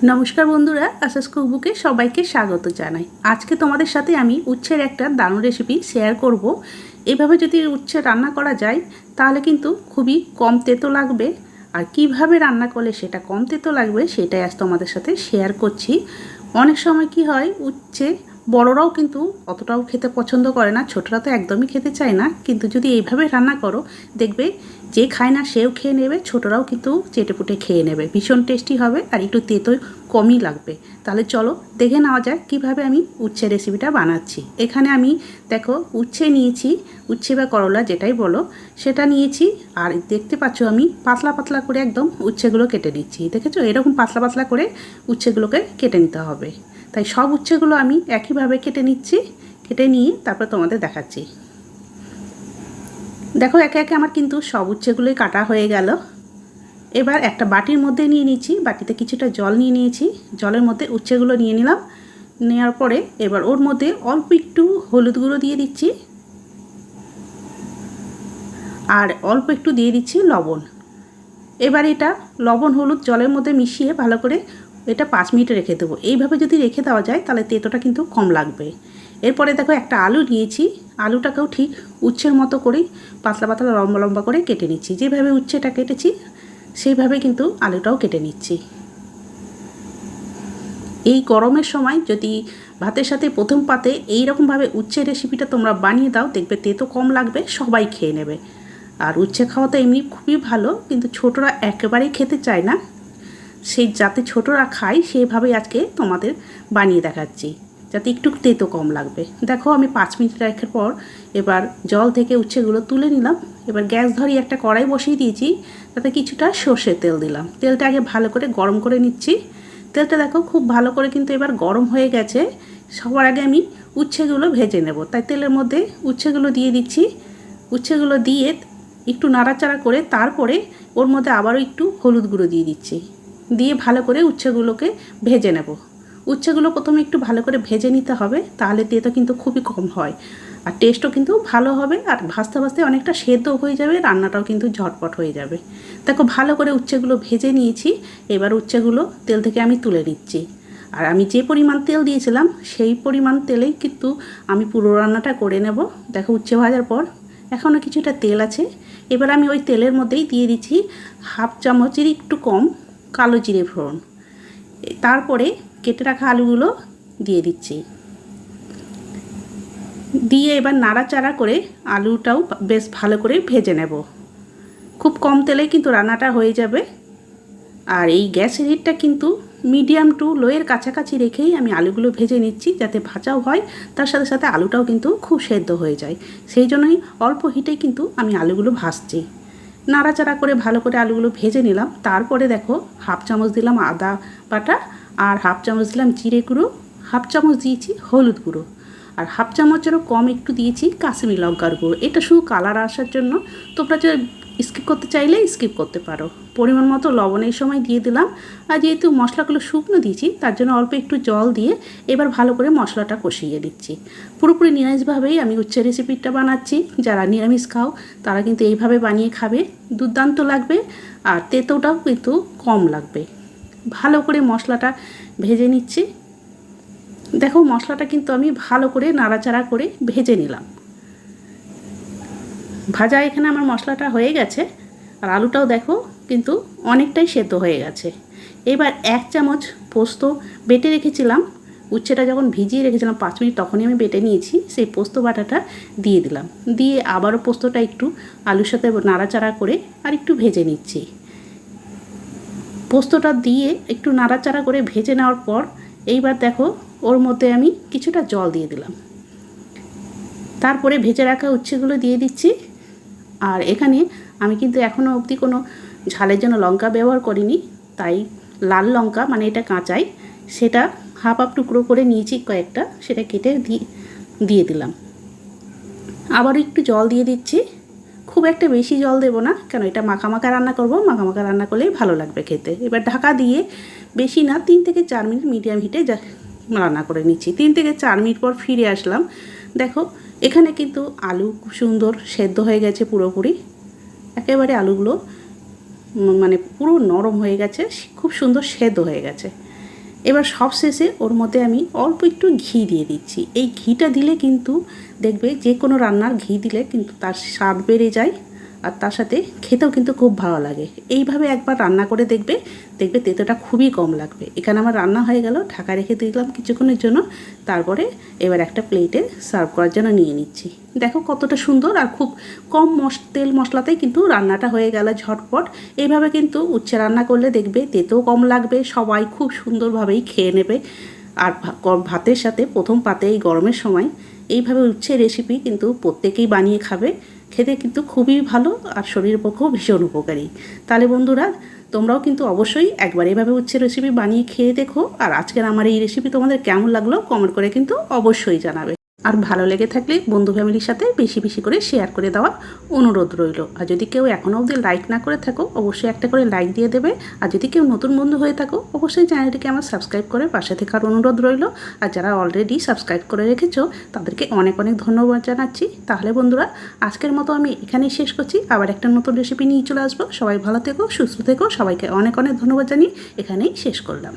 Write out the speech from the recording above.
নমস্কার বন্ধুরা, আশাস কুকবুকে সবাইকে স্বাগত জানাই। আজকে তোমাদের সাথে আমি উচ্ছের একটা দারুণ রেসিপি শেয়ার করব। এভাবে যদি উচ্ছে রান্না করা যায় তাহলে কিন্তু খুবই কম তেতো লাগবে। আর কিভাবে রান্না করলে সেটা কম তেতো লাগবে সেটাই আজ তোমাদের সাথে শেয়ার করছি। অনেক সময় কি হয়, উচ্ছে বড়রাও কিন্তু অতটাও খেতে পছন্দ করে না, ছোটরা তো একদমই খেতে চায় না। কিন্তু যদি এইভাবে রান্না করো দেখবে যে খায় না সেও খেয়ে নেবে, ছোটরাও কিন্তু চেটেপুটে খেয়ে নেবে। ভীষণ টেস্টি হবে আর একটু তেতো কমই লাগবে। তাহলে চলো দেখে নেওয়া যাক কীভাবে আমি উচ্ছে রেসিপিটা বানাচ্ছি। এখানে আমি দেখো উচ্ছে নিয়েছি, উচ্ছে বা করলা যেটাই বলো সেটা নিয়েছি। আর দেখতে পাচ্ছ আমি পাতলা পাতলা করে একদম উচ্ছেগুলো কেটে নিচ্ছি। দেখেছো, এরকম পাতলা পাতলা করে উচ্ছেগুলোকে কেটে নিতে হবে। তাই সব উচ্ছেগুলো আমি একইভাবে কেটে নিচ্ছি। কেটে নিয়ে তারপর তোমাদের দেখাচ্ছি। দেখো একে একে আমার কিন্তু সব উচ্ছেগুলোই কাটা হয়ে গেল। এবার একটা বাটির মধ্যে নিয়ে নিচ্ছি, বাটিতে কিছুটা জল নিয়ে নিয়েছি, জলের মধ্যে উচ্ছেগুলো নিয়ে নিলাম। নেওয়ার পরে এবার ওর মধ্যে অল্প একটু হলুদ গুঁড়ো দিয়ে দিচ্ছি আর অল্প একটু দিয়ে দিচ্ছি লবণ। এবার এটা লবণ হলুদ জলের মধ্যে মিশিয়ে ভালো করে এটা 5 মিনিট রেখে দেবো। এইভাবে যদি রেখে দেওয়া যায় তাহলে তেঁতোটা কিন্তু কম লাগবে। এরপরে দেখো একটা আলু নিয়েছি, আলুটাকেও ঠিক উচ্ছের মতো করেই পাতলা পাতলা লম্বা লম্বা করে কেটে নিচ্ছি। যেভাবে উচ্ছেটা কেটেছি সেইভাবে কিন্তু আলুটাও কেটে নিচ্ছি। এই গরমের সময় যদি ভাতের সাথে প্রথম পাতে এইরকমভাবে উচ্ছে রেসিপিটা তোমরা বানিয়ে দাও, দেখবে তেতো কম লাগবে, সবাই খেয়ে নেবে। আর উচ্ছে খাওয়া তো এমনি খুবই ভালো, কিন্তু ছোটরা একেবারেই খেতে চায় না। সেই যাতে ছোটরা খায় সেইভাবেই আজকে তোমাদের বানিয়ে দেখাচ্ছি, যাতে একটু তেতো কম লাগবে। দেখো আমি 5 মিনিট রাখার পর এবার জল থেকে উচ্ছেগুলো তুলে নিলাম। এবার গ্যাস ধরিয়ে একটা কড়াই বসিয়ে দিয়েছি, তাতে কিছুটা সর্ষের তেল দিলাম। তেলটা আগে ভালো করে গরম করে নিচ্ছি। তেলটা দেখো খুব ভালো করে কিন্তু এবার গরম হয়ে গেছে। সবার আগে আমি উচ্ছেগুলো ভেজে নেব, তাই তেলের মধ্যে উচ্ছেগুলো দিয়ে দিচ্ছি। উচ্ছেগুলো দিয়ে একটু নাড়াচাড়া করে তারপরে ওর মধ্যে আবারও একটু হলুদ গুঁড়ো দিয়ে দিচ্ছি। দিয়ে ভালো করে উচ্ছেগুলোকে ভেজে নেব। উচ্ছেগুলো প্রথমে একটু ভালো করে ভেজে নিতে হবে, তাহলে তেতো কিন্তু খুবই কম হয় আর টেস্টও কিন্তু ভালো হবে। আর ভাজতে ভাজতে অনেকটা সেদ্ধ হয়ে যাবে, রান্নাটাও কিন্তু ঝটপট হয়ে যাবে। দেখো ভালো করে উচ্ছেগুলো ভেজে নিয়েছি। এবার উচ্ছেগুলো তেল থেকে আমি তুলে নিচ্ছি। আর আমি যে পরিমাণ তেল দিয়েছিলাম সেই পরিমাণ তেলেই কিন্তু আমি পুরো রান্নাটা করে নেব। দেখো উচ্ছে ভাজার পর এখনও কিছুটা তেল আছে। এবার আমি ওই তেলের মধ্যেই দিয়ে দিচ্ছি হাফ চামচের একটু কম কালো জিরে ফোড়ন। তারপরে কেটে রাখা আলুগুলো দিয়ে দিচ্ছি। দিয়ে এবার নাড়াচাড়া করে আলুটাও বেশ ভালো করে ভেজে নেব। খুব কম তেলে কিন্তু রান্নাটা হয়ে যাবে। আর এই গ্যাসের হিটটা কিন্তু মিডিয়াম টু লোয়ের কাছাকাছি রেখেই আমি আলুগুলো ভেজে নিচ্ছি, যাতে ভাজাও হয় তার সাথে সাথে আলুটাও কিন্তু খুব সেদ্ধ হয়ে যায়। সেই জন্যই অল্প হিটেই কিন্তু আমি আলুগুলো ভাজছি। নাড়াচাড়া করে ভালো করে আলুগুলো ভেজে নিলাম। তারপরে দেখো হাফ চামচ দিলাম আদা বাটা আর হাফ চামচ দিলাম জিরে গুঁড়ো, হাফ চামচ দিয়েছি হলুদ গুঁড়ো আর হাফ চামচেরও কম একটু দিয়েছি কাশ্মীরি লঙ্কার গুঁড়ো। এটা শুধু কালার আসার জন্য, তোমরা যে স্কিপ করতে চাইলে স্কিপ করতে পারো। পরিমাণ মতো লবণ এই সময় দিয়ে দিলাম। আর যেহেতু মশলাগুলো শুকনো দিয়েছি তার জন্য অল্প একটু জল দিয়ে এবার ভালো করে মশলাটা কষিয়ে দিচ্ছি। পুরোপুরি নিরামিষভাবেই আমি উচ্ছে রেসিপিটা বানাচ্ছি। যারা নিরামিষ খাও তারা কিন্তু এইভাবে বানিয়ে খাবে, দুর্দান্ত লাগবে আর তেতোটাও কিন্তু কম লাগবে। ভালো করে মশলাটা ভেজে নিচ্ছি। দেখো মশলাটা কিন্তু আমি ভালো করে নাড়াচাড়া করে ভেজে নিলাম। ভাজা এখানে আমার মশলাটা হয়ে গেছে আর আলুটাও দেখো কিন্তু অনেকটাই সেদ্ধ হয়ে গেছে। এবার 1 চামচ পোস্ত বেটে রেখেছিলাম, উচ্ছেটা যখন ভিজিয়ে রেখেছিলাম 5 মিনিট তখনই আমি বেটে নিয়েছি, সেই পোস্ত বাটাটা দিয়ে দিলাম। দিয়ে আবারও পোস্তটা একটু আলুর সাথে নাড়াচাড়া করে আর একটু ভেজে নিচ্ছি। পোস্তটা দিয়ে একটু নাড়াচাড়া করে ভেজে নেওয়ার পর এইবার দেখো ওর মধ্যে আমি কিছুটা জল দিয়ে দিলাম। তারপরে ভেজে রাখা উচ্ছেগুলো দিয়ে দিচ্ছি। আর এখানে আমি কিন্তু এখনও অবধি কোনো ঝালের জন্য লঙ্কা ব্যবহার করিনি, তাই লাল লঙ্কা মানে এটা কাঁচাই, সেটা হাফ টুকরো করে নিয়েছি কয়েকটা, সেটা কেটে দিয়ে দিলাম। আবার একটু জল দিয়ে দিচ্ছি। খুব একটা বেশি জল দেবো না, কেন এটা মাখা মাখা রান্না করব, মাখা মাখা রান্না করলেই ভালো লাগবে খেতে। এবার ঢাকা দিয়ে বেশি না 3 থেকে 4 মিনিট মিডিয়াম হিটে রান্না করে নিচ্ছি। 3 থেকে 4 মিনিট পর ফিরে আসলাম। দেখো এখানে কিন্তু আলু খুব সুন্দর সেদ্ধ হয়ে গেছে, পুরোপুরি একেবারে আলুগুলো মানে পুরো নরম হয়ে গেছে, খুব সুন্দর সেদ্ধ হয়ে গেছে। এবার সব শেষে ওর মধ্যে আমি অল্প একটু ঘি দিয়ে দিচ্ছি। এই ঘিটা দিলে কিন্তু দেখবে যে কোনো রান্নার ঘি দিলে কিন্তু তার স্বাদ বেড়ে যায়, আর তার সাথে খেতেও কিন্তু খুব ভালো লাগে। এইভাবে একবার রান্না করে দেখবে, দেখবে তেতোটা খুবই কম লাগবে। এখানে আমার রান্না হয়ে গেল, ঢাকা রেখে দিলাম কিছুক্ষণের জন্য। তারপরে এবার একটা প্লেটে সার্ভ করার জন্য নিয়ে নিচ্ছি। দেখো কতটা সুন্দর, আর খুব কম তেল মশলাতেই কিন্তু রান্নাটা হয়ে গেল ঝটপট। এইভাবে কিন্তু উচ্ছে রান্না করলে দেখবে তেতেও কম লাগবে, সবাই খুব সুন্দরভাবেই খেয়ে নেবে। আর ভাতের সাথে প্রথম পাতে এই গরমের সময় এইভাবে উচ্ছে রেসিপি কিন্তু প্রত্যেকেই বানিয়ে খাবে। খেতে কিন্তু খুবই ভালো, আর শরীরের পক্ষেও ভীষণ উপকারী। তাহলে বন্ধুরা, তোমরাও কিন্তু অবশ্যই একবার এভাবে উচ্ছে রেসিপি বানিয়ে খেয়ে দেখো। আর আজকের আমার এই রেসিপি তোমাদের কেমন লাগলো কমেন্ট করে কিন্তু অবশ্যই জানাবে। আর ভালো লেগে থাকলে বন্ধু ফ্যামিলির সাথে বেশি বেশি করে শেয়ার করে দেওয়ার অনুরোধ রইল। আর যদি কেউ এখনও অবধি লাইক না করে থাকো, অবশ্যই একটা করে লাইক দিয়ে দেবে। আর যদি কেউ নতুন বন্ধু হয়ে থাকো, অবশ্যই চ্যানেলটিকে আমার সাবস্ক্রাইব করে পাশে থাকার অনুরোধ রইল। আর যারা অলরেডি সাবস্ক্রাইব করে রেখেছো তাদেরকে অনেক অনেক ধন্যবাদ জানাচ্ছি। তাহলে বন্ধুরা, আজকের মতো আমি এখানেই শেষ করছি। আবার একটা নতুন রেসিপি নিয়ে চলে আসবো। সবাই ভালো থেকো, সুস্থ থেকো। সবাইকে অনেক অনেক ধন্যবাদ জানিয়ে এখানেই শেষ করলাম।